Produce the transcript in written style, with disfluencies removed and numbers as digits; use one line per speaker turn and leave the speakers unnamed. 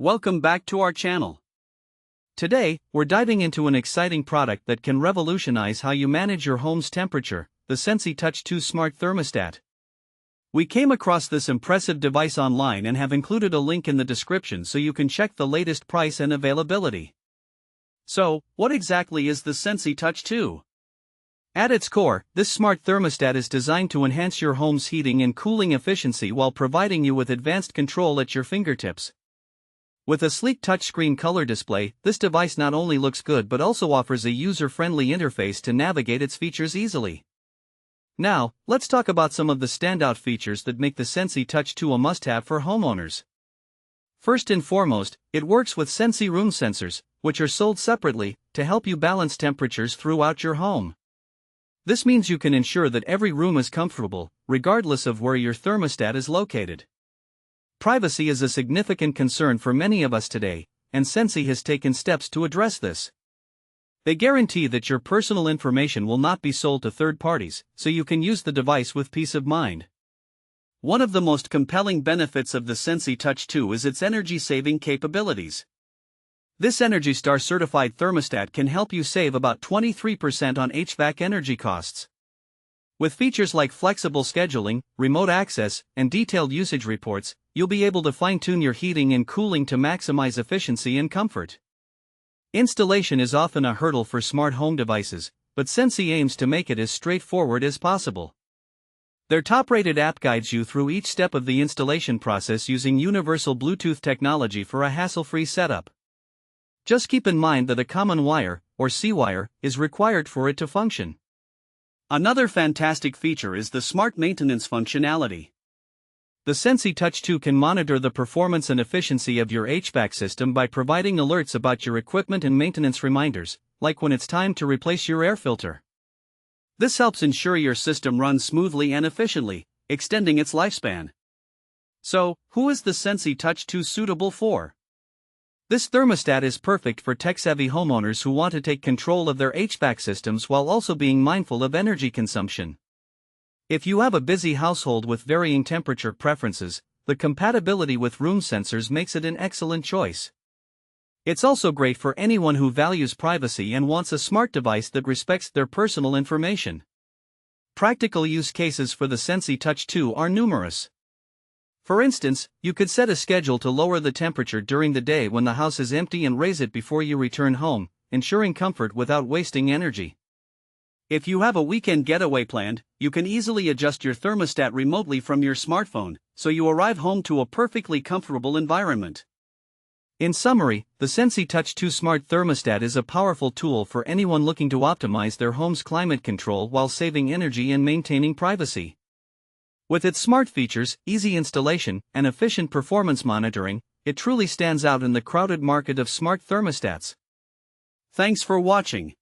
Welcome back to our channel. Today, we're diving into an exciting product that can revolutionize how you manage your home's temperature, the Sensi Touch 2 Smart Thermostat. We came across this impressive device online and have included a link in the description so you can check the latest price and availability. So, what exactly is the Sensi Touch 2? At its core, this smart thermostat is designed to enhance your home's heating and cooling efficiency while providing you with advanced control at your fingertips. With a sleek touchscreen color display, this device not only looks good but also offers a user-friendly interface to navigate its features easily. Now, let's talk about some of the standout features that make the Sensi Touch 2 a must-have for homeowners. First and foremost, it works with Sensi Room Sensors, which are sold separately, to help you balance temperatures throughout your home. This means you can ensure that every room is comfortable, regardless of where your thermostat is located. Privacy is a significant concern for many of us today, and Sensi has taken steps to address this. They guarantee that your personal information will not be sold to third parties, so you can use the device with peace of mind. One of the most compelling benefits of the Sensi Touch 2 is its energy-saving capabilities. This Energy Star certified thermostat can help you save about 23% on HVAC energy costs. With features like flexible scheduling, remote access, and detailed usage reports, you'll be able to fine-tune your heating and cooling to maximize efficiency and comfort. Installation is often a hurdle for smart home devices, but Sensi aims to make it as straightforward as possible. Their top-rated app guides you through each step of the installation process using universal Bluetooth technology for a hassle-free setup. Just keep in mind that a common wire, or C-wire, is required for it to function. Another fantastic feature is the smart maintenance functionality. The Sensi Touch 2 can monitor the performance and efficiency of your HVAC system by providing alerts about your equipment and maintenance reminders, like when it's time to replace your air filter. This helps ensure your system runs smoothly and efficiently, extending its lifespan. So, who is the Sensi Touch 2 suitable for? This thermostat is perfect for tech-savvy homeowners who want to take control of their HVAC systems while also being mindful of energy consumption. If you have a busy household with varying temperature preferences, the compatibility with room sensors makes it an excellent choice. It's also great for anyone who values privacy and wants a smart device that respects their personal information. Practical use cases for the Sensi Touch 2 are numerous. For instance, you could set a schedule to lower the temperature during the day when the house is empty and raise it before you return home, ensuring comfort without wasting energy. If you have a weekend getaway planned, you can easily adjust your thermostat remotely from your smartphone, so you arrive home to a perfectly comfortable environment. In summary, the Sensi Touch 2 Smart Thermostat is a powerful tool for anyone looking to optimize their home's climate control while saving energy and maintaining privacy. With its smart features, easy installation, and efficient performance monitoring, it truly stands out in the crowded market of smart thermostats. Thanks for watching.